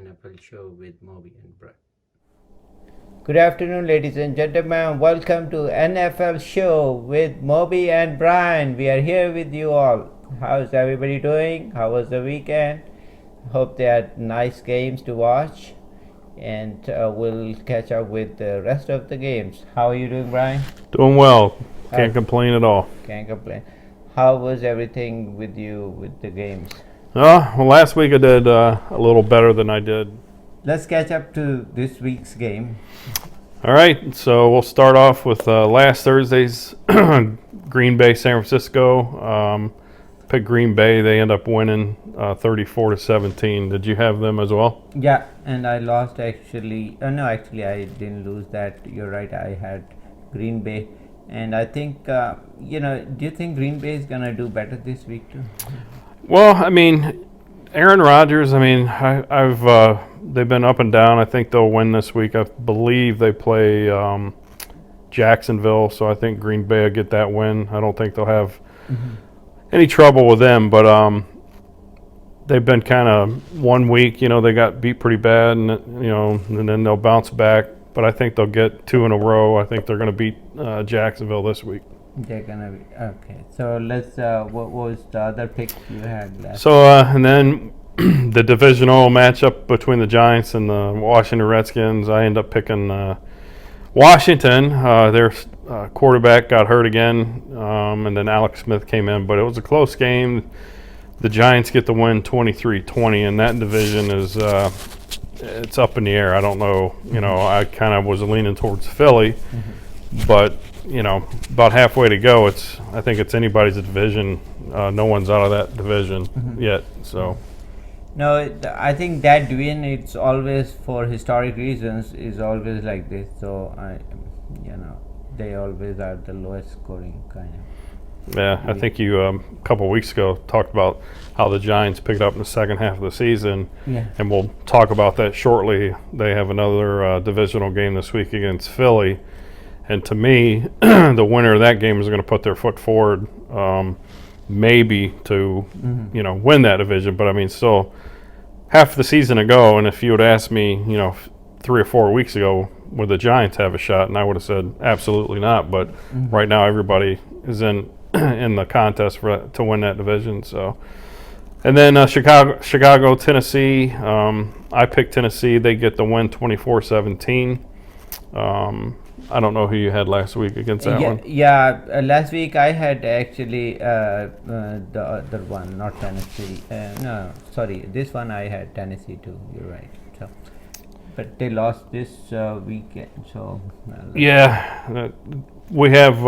NFL show with Moby and Brett. Good afternoon, ladies and gentlemen. Welcome to NFL show with Moby and Brian. We are here with you all. How's everybody doing? How was the weekend? Hope they had nice games to watch, and we'll catch up with the rest of the games. How are you doing, Brian? Doing well. Can't complain at all. Can't complain. How was everything with you with the games? Well, last week I did a little better than I did. Let's catch up to this week's game. All right, so we'll start off with last Thursday's Green Bay, San Francisco. Picked Green Bay. They end up winning 34-17. Did you have them as well? Yeah, and I lost actually. No, actually, I didn't lose that. You're right. I had Green Bay, and I think do you think Green Bay is gonna do better this week too? Well, I mean, Aaron Rodgers. I mean, I've they've been up and down. I think they'll win this week. I believe they play Jacksonville, so I think Green Bay will get that win. I don't think they'll have any trouble with them, but they've been kind of 1 week. They got beat pretty bad, and and then they'll bounce back. But I think they'll get two in a row. I think they're going to beat Jacksonville this week. They're gonna be okay. So let's. What was the other pick you had last? So and then the divisional matchup between the Giants and the Washington Redskins. I end up picking Washington. Their quarterback got hurt again, and then Alex Smith came in. But it was a close game. The Giants get the win 23-20, and that division is it's up in the air. I don't know. I kind of was leaning towards Philly, but about halfway to go. I think it's anybody's division. No one's out of that division yet. So. No, I think that division, it's always for historic reasons, is always like this. So they always are the lowest scoring kind of. Yeah, I think you a couple of weeks ago talked about how the Giants picked up in the second half of the season, and we'll talk about that shortly. They have another divisional game this week against Philly, and to me, the winner of that game is going to put their foot forward, maybe to win that division. But I mean, still half the season ago, and if you would ask me, 3 or 4 weeks ago, would the Giants have a shot? And I would have said absolutely not. But right now, everybody is in the contest to win that division. So, and then Chicago, Tennessee. I picked Tennessee. They get the win 24-17. I don't know who you had last week against that one. Yeah, last week I had actually the other one, not Tennessee. No, sorry, this one I had Tennessee too. You're right. So, but they lost this weekend. So we have.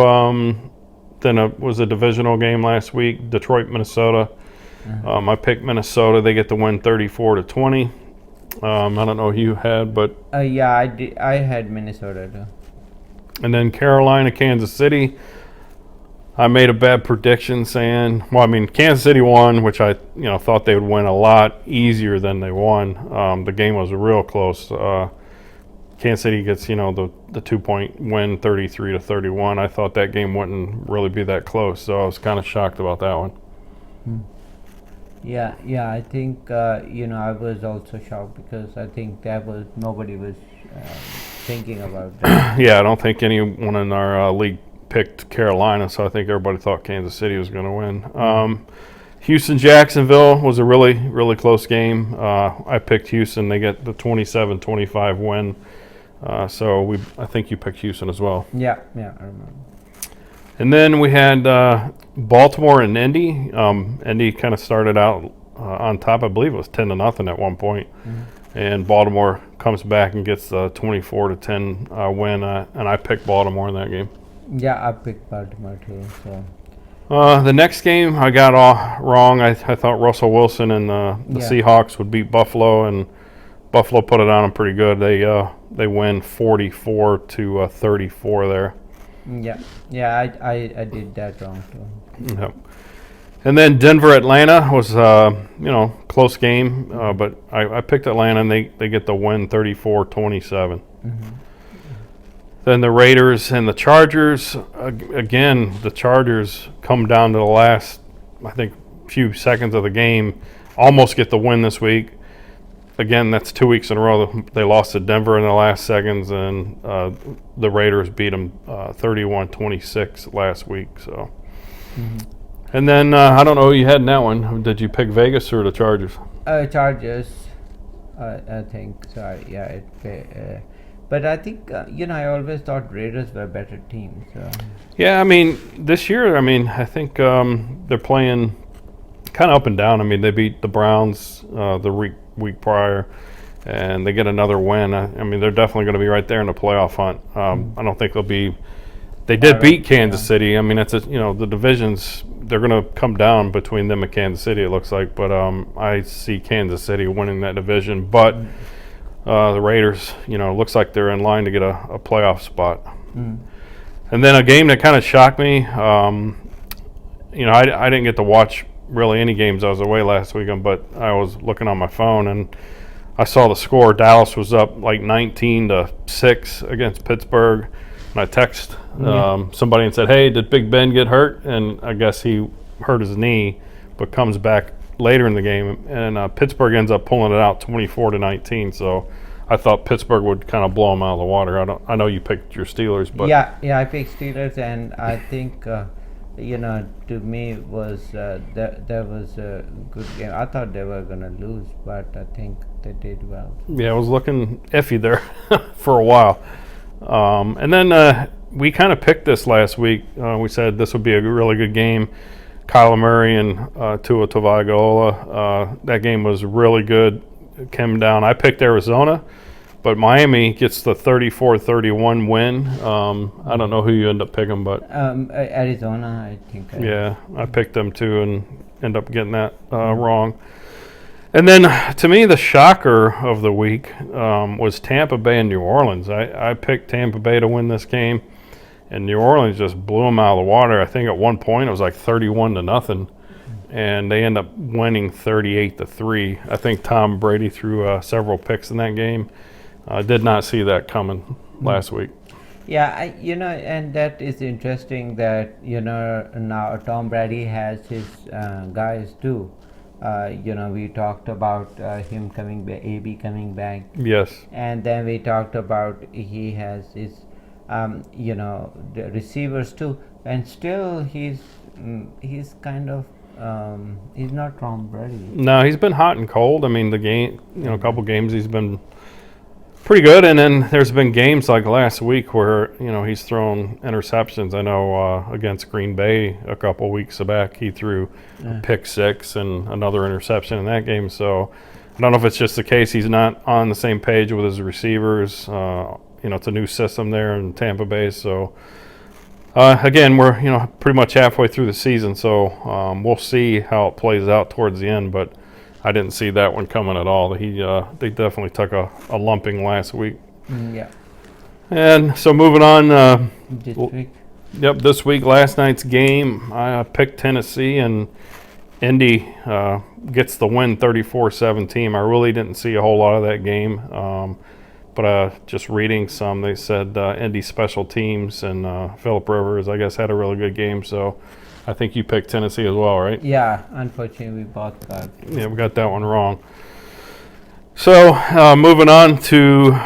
Then it was a divisional game last week. Detroit, Minnesota. I picked Minnesota. They get the win 34-20. I don't know who you had, but yeah, I did. I had Minnesota too. And then Carolina, Kansas City. I made a bad prediction saying, Kansas City won, which I thought they would win a lot easier than they won. The game was real close. Kansas City gets the 2-point win, 33-31. I thought that game wouldn't really be that close, so I was kind of shocked about that one. Yeah, I think I was also shocked because I think nobody was thinking about that. Yeah, I don't think anyone in our league picked Carolina, so I think everybody thought Kansas City was going to win. Houston-Jacksonville was a really, really close game. I picked Houston. They get the 27-25 win. So I think you picked Houston as well. Yeah, I remember. And then we had Baltimore and Indy. Indy kind of started out on top. I believe it was 10-0 at one point. And Baltimore comes back and gets the 24-10 win. And I picked Baltimore in that game. Yeah, I picked Baltimore too. So. The next game I got all wrong. I thought Russell Wilson and the Seahawks would beat Buffalo, and Buffalo put it on them pretty good. They win 44-34 there. Yeah, I did that wrong too. Yep. And then Denver, Atlanta was close game, but I picked Atlanta, and they get the win 34-27. Then the Raiders and the Chargers. Again, the Chargers come down to the last, I think, few seconds of the game, almost get the win this week. again, that's 2 weeks in a row. They lost to Denver in the last seconds, and the Raiders beat them 31-26 last week. So, and then I don't know who you had in that one. Did you pick Vegas or the Chargers? Chargers, I think. Sorry, yeah. But I think I always thought Raiders were a better team. So. Yeah, I mean, this year, I think they're playing kind of up and down. I mean, they beat the Browns the week prior, and they get another win. I mean, they're definitely going to be right there in the playoff hunt. I don't think they'll be. They did beat Kansas City. I mean, it's the divisions. They're going to come down between them and Kansas City. It looks like, but I see Kansas City winning that division. But the Raiders, looks like they're in line to get a playoff spot. And then a game that kind of shocked me. I didn't get to watch really any games. I was away last weekend, but I was looking on my phone and I saw the score. Dallas was up like 19-6 against Pittsburgh. And I text somebody and said, "Hey, did Big Ben get hurt?" And I guess he hurt his knee, but comes back later in the game. And Pittsburgh ends up pulling it out 24-19. So I thought Pittsburgh would kind of blow them out of the water. I know you picked your Steelers, but yeah, I picked Steelers, and I think to me was that was a good game. I thought they were gonna lose, but I think they did well. Yeah, it was looking iffy there for a while. And then we kind of picked this last week. We said this would be a really good game. Kyler Murray and Tua Tagovailoa. That game was really good. It came down. I picked Arizona, but Miami gets the 34-31 win. I don't know who you end up picking, but Arizona, I think. I picked them too and end up getting that wrong. And then, to me, the shocker of the week was Tampa Bay and New Orleans. I picked Tampa Bay to win this game, and New Orleans just blew them out of the water. I think at one point it was like 31-0, and they end up winning 38-3. I think Tom Brady threw several picks in that game. I did not see that coming last week. Yeah, and that is interesting that now Tom Brady has his guys too. We talked about him coming back, AB coming back. Yes. And then we talked about he has his, the receivers too. And still he's kind of, he's not Tom Brady. No, he's been hot and cold. I mean, the game, a couple games he's been pretty good. And then there's been games like last week where, he's thrown interceptions. I know against Green Bay a couple weeks back, he threw a pick six and another interception in that game. So I don't know if it's just the case he's not on the same page with his receivers. It's a new system there in Tampa Bay. So, again, we're, pretty much halfway through the season. So we'll see how it plays out towards the end. But I didn't see that one coming at all. They definitely took a lumping last week. Yeah. And so moving on. This week. Yep, this week, last night's game, I picked Tennessee, and Indy gets the win 34-17. I really didn't see a whole lot of that game. But just reading some, they said Indy special teams and Phillip Rivers, I guess, had a really good game. So I think you picked Tennessee as well, right? Yeah, unfortunately we both got. Yeah, we got that one wrong. So moving on to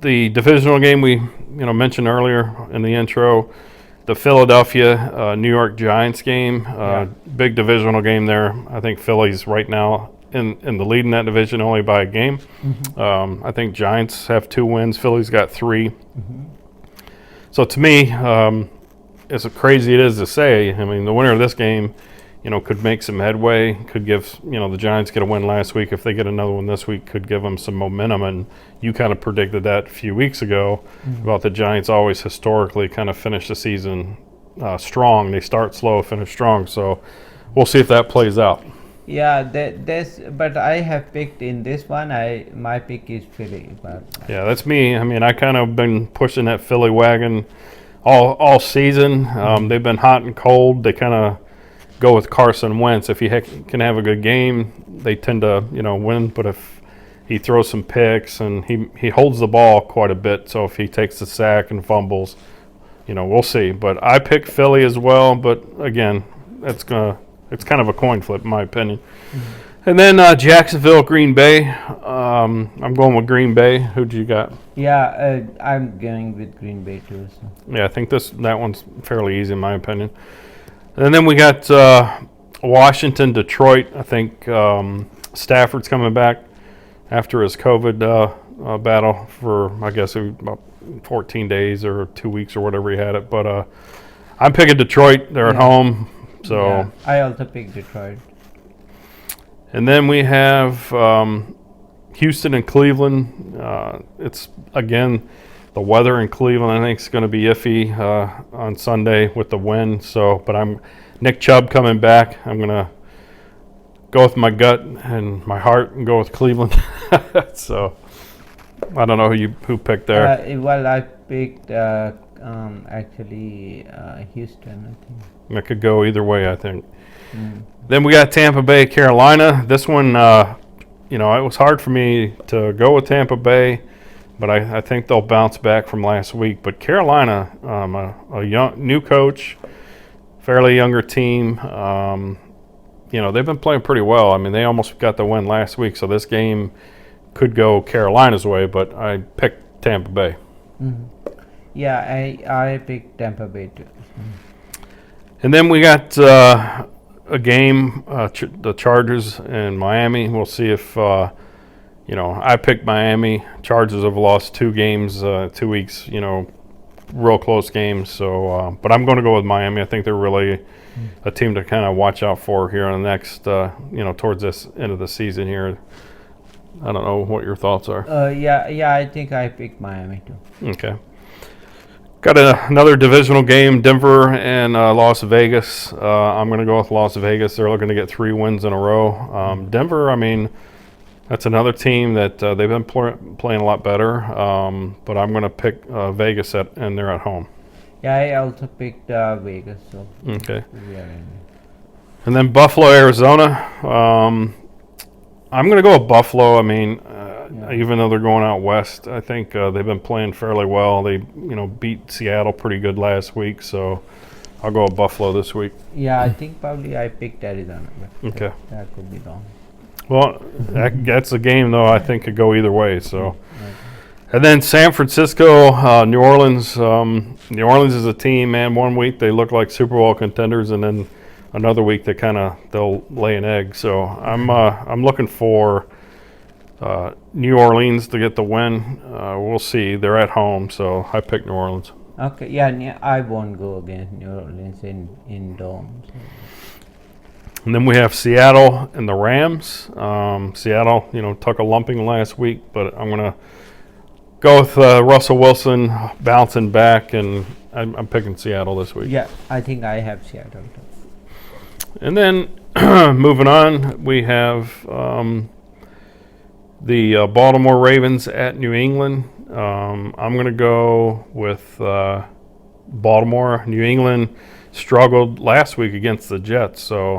the divisional game we mentioned earlier in the intro, the Philadelphia New York Giants game. Big divisional game there. I think Philly's right now in the lead in that division only by a game. I think Giants have 2 wins. Philly's got 3. So to me, as crazy it is to say, I mean, the winner of this game, could make some headway, could give, the Giants get a win last week. If they get another one this week, could give them some momentum. And you kind of predicted that a few weeks ago about the Giants always historically kind of finish the season strong. They start slow, finish strong. So we'll see if that plays out. Yeah, but I have picked in this one, my pick is Philly. But yeah, that's me. I mean, I kind of been pushing that Philly wagon all season. They've been hot and cold. They kind of go with Carson Wentz. If he can have a good game, they tend to win. But if he throws some picks and he holds the ball quite a bit, so if he takes the sack and fumbles, we'll see. But I picked Philly as well. But again, it's kind of a coin flip in my opinion. And then Jacksonville, Green Bay. I'm going with Green Bay. Who'd you got? Yeah, I'm going with Green Bay too. So. Yeah, I think that one's fairly easy in my opinion. And then we got Washington, Detroit. I think Stafford's coming back after his COVID battle for, I guess, about 14 days or 2 weeks or whatever he had it. But I'm picking Detroit. They're at home. So yeah, I also picked Detroit. And then we have Houston and Cleveland. It's, again, the weather in Cleveland, I think, is going to be iffy on Sunday with the wind. So, but Nick Chubb coming back. I'm going to go with my gut and my heart and go with Cleveland. So, I don't know who picked there. Well, I picked actually Houston, I think. It could go either way, I think. Then we got Tampa Bay, Carolina. This one, it was hard for me to go with Tampa Bay, but I think they'll bounce back from last week. But Carolina, a new coach, fairly younger team. They've been playing pretty well. I mean, they almost got the win last week, so this game could go Carolina's way, but I picked Tampa Bay. Mm-hmm. Yeah, I picked Tampa Bay too. And then we got a game, the Chargers and Miami. We'll see if, I picked Miami. Chargers have lost 2 games, 2 weeks, real close games. So, but I'm going to go with Miami. I think they're really a team to kind of watch out for here on the next, towards this end of the season here. I don't know what your thoughts are. Yeah, I think I picked Miami too. Okay. Got another divisional game, Denver and Las Vegas. I'm going to go with Las Vegas. They're looking to get 3 wins in a row. Denver, I mean, that's another team that they've been playing a lot better. But I'm going to pick Vegas and they're at home. Yeah, I also picked Vegas. So okay. And then Buffalo, Arizona. I'm going to go with Buffalo. I mean, even though they're going out west, I think they've been playing fairly well. They, beat Seattle pretty good last week, so I'll go with Buffalo this week. Yeah, I think probably I picked Arizona. But okay. That could be wrong. Well, that's a game, though, I think could go either way. So, and then San Francisco, New Orleans. New Orleans is a team, man. 1 week they look like Super Bowl contenders, and then another week they'll lay an egg. So I'm looking for New Orleans to get the win. We'll see. They're at home, so I picked New Orleans. Okay, yeah, I won't go against New Orleans in Dome. So. And then we have Seattle and the Rams. Seattle, took a lumping last week, but I'm going to go with Russell Wilson bouncing back, and I'm picking Seattle this week. Yeah, I think I have Seattle too. And then moving on, we have the Baltimore Ravens at New England. I'm going to go with Baltimore. New England struggled last week against the Jets, so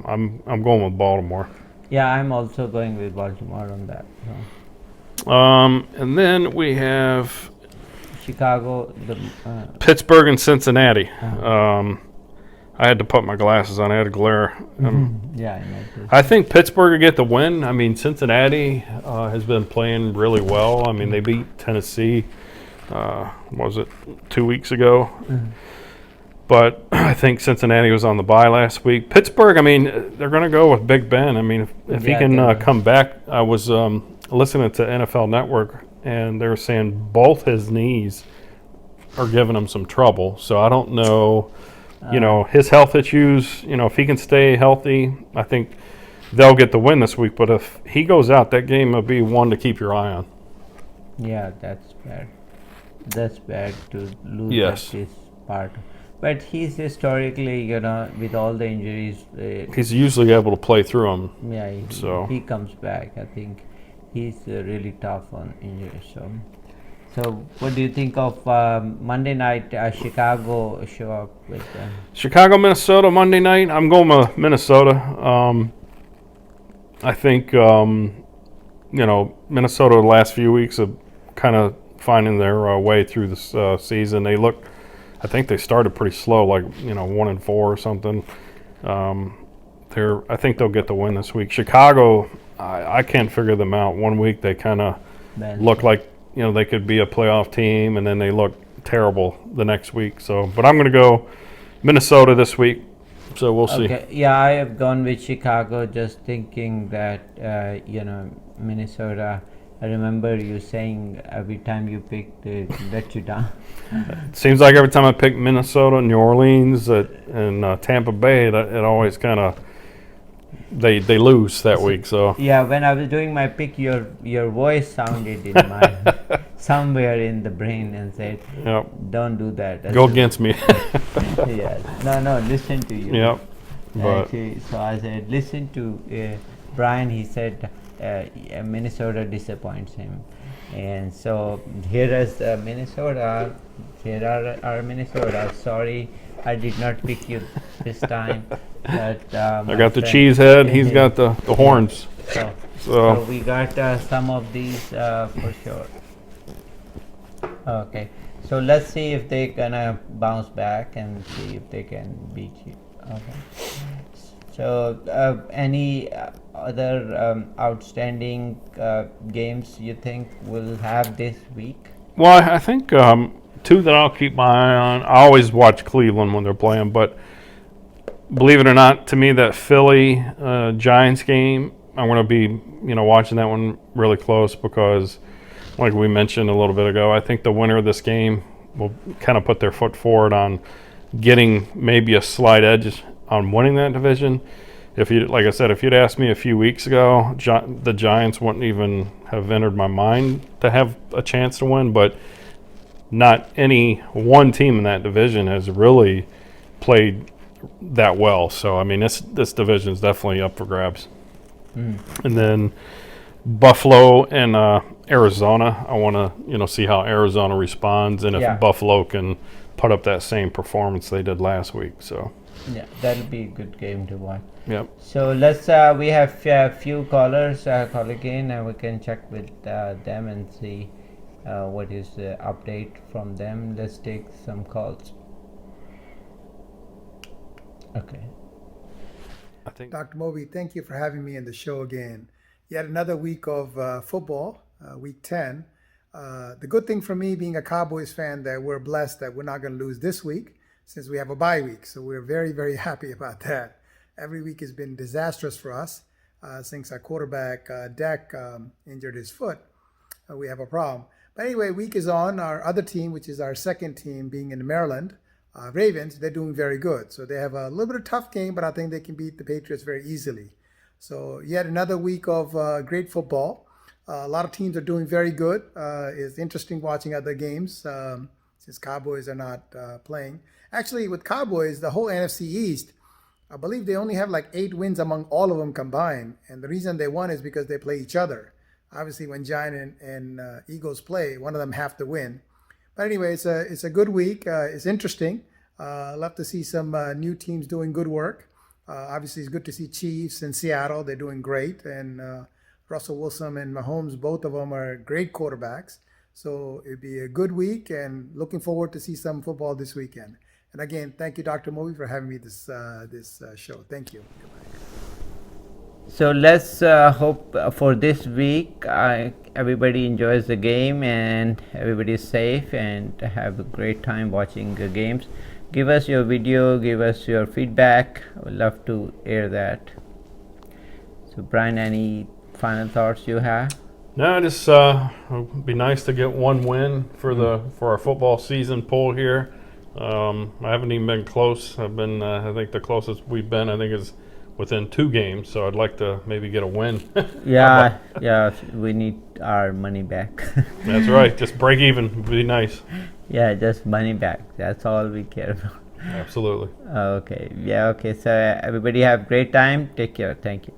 I'm going with Baltimore. Yeah, I'm also going with Baltimore on that. So. And then we have Chicago, Pittsburgh and Cincinnati. I had to put my glasses on. I had to glare. Yeah, I think Pittsburgh will get the win. I mean, Cincinnati has been playing really well. I mean, they beat Tennessee, was it 2 weeks ago? But I think Cincinnati was on the bye last week. Pittsburgh, I mean, they're going to go with Big Ben. I mean, if he can come back. I was listening to NFL Network, and they were saying both his knees are giving him some trouble. So I don't know. His health issues, if he can stay healthy, I think they'll get the win this week. But if he goes out, that game will be one to keep your eye on. Yeah, that's bad. That's bad to lose this part. But he's historically, with all the injuries. He's usually able to play through them. Yeah, he comes back. I think he's really tough on injuries. So what do you think of Monday night, Chicago show up with Chicago, Minnesota, Monday night? I'm going with Minnesota. I think, Minnesota the last few weeks of kind of finding their way through this season. I think they started pretty slow, like, 1-4 or something. I think they'll get the win this week. Chicago, I can't figure them out. One week they kind of look like they could be a playoff team, and then they look terrible the next week. So, but I'm going to go Minnesota this week. So we'll see. Yeah, I have gone with Chicago, just thinking that Minnesota. I remember you saying every time you picked it let you down. It seems like every time I pick Minnesota, New Orleans, and Tampa Bay, it always kind of they lose that week. So yeah, when I was doing my pick, your voice sounded in my somewhere in the brain and said, yep. "Don't do that." Go against me. Yes. No. Listen to you. Yep. But So I said, listen to Brian. He said Minnesota disappoints him, and so here is Minnesota. Here are our Minnesota. Sorry, I did not pick you this time. But I got the cheese head. He's got the horns. So we got some of these for sure. Okay, so let's see if they gonna bounce back and see if they can beat you. Okay. So any other outstanding games you think we'll have this week? Well, I think two that I'll keep my eye on. I always watch Cleveland when they're playing, but believe it or not, to me, that Philly Giants game, I'm going to be watching that one really close because, like we mentioned a little bit ago, I think the winner of this game will kind of put their foot forward on getting maybe a slight edge on winning that division. Like I said, if you'd asked me a few weeks ago, the Giants wouldn't even have entered my mind to have a chance to win. But not any one team in that division has really played that well. So I mean, this division is definitely up for grabs. And then Buffalo and Arizona. I want to see how Arizona responds and if Buffalo can put up that same performance they did last week. So. Yeah, that'll be a good game to watch. Yep. So let's we have a few callers call again, and we can check with them and see what is the update from them. Let's take some calls. Okay. I think Dr. Moby, thank you for having me in the show again. Yet another week of football, week 10. The good thing for me, being a Cowboys fan, that we're blessed that we're not going to lose this week, since we have a bye week. So we're very, very happy about that. Every week has been disastrous for us. Since our quarterback, Dak, injured his foot, we have a problem. But anyway, week is on. Our other team, which is our second team, being in Maryland, Ravens, they're doing very good. So they have a little bit of tough game, but I think they can beat the Patriots very easily. So yet another week of great football. A lot of teams are doing very good. It's interesting watching other games since Cowboys are not playing. Actually, with Cowboys, the whole NFC East, I believe they only have like 8 wins among all of them combined. And the reason they won is because they play each other. Obviously, when Giant and Eagles play, one of them have to win. But anyway, it's a good week. It's interesting. Love to see some new teams doing good work. Obviously, it's good to see Chiefs and Seattle. They're doing great. And Russell Wilson and Mahomes, both of them are great quarterbacks. So it'd be a good week, and looking forward to see some football this weekend. And again, thank you, Dr. Moby, for having me this show. Thank you. Goodbye. So let's hope for this week everybody enjoys the game and everybody is safe and have a great time watching the games. Give us your video, give us your feedback. I would love to air that. So Brian, any final thoughts you have? No, just it would be nice to get one win for our football season poll here. I haven't even been close. I've been, I think the closest we've been, I think, is within 2 games. So I'd like to maybe get a win. Yeah, we need our money back. That's right. Just break even would be nice. Yeah, just money back. That's all we care about. Absolutely. Okay. Yeah. Okay. So everybody have a great time. Take care. Thank you.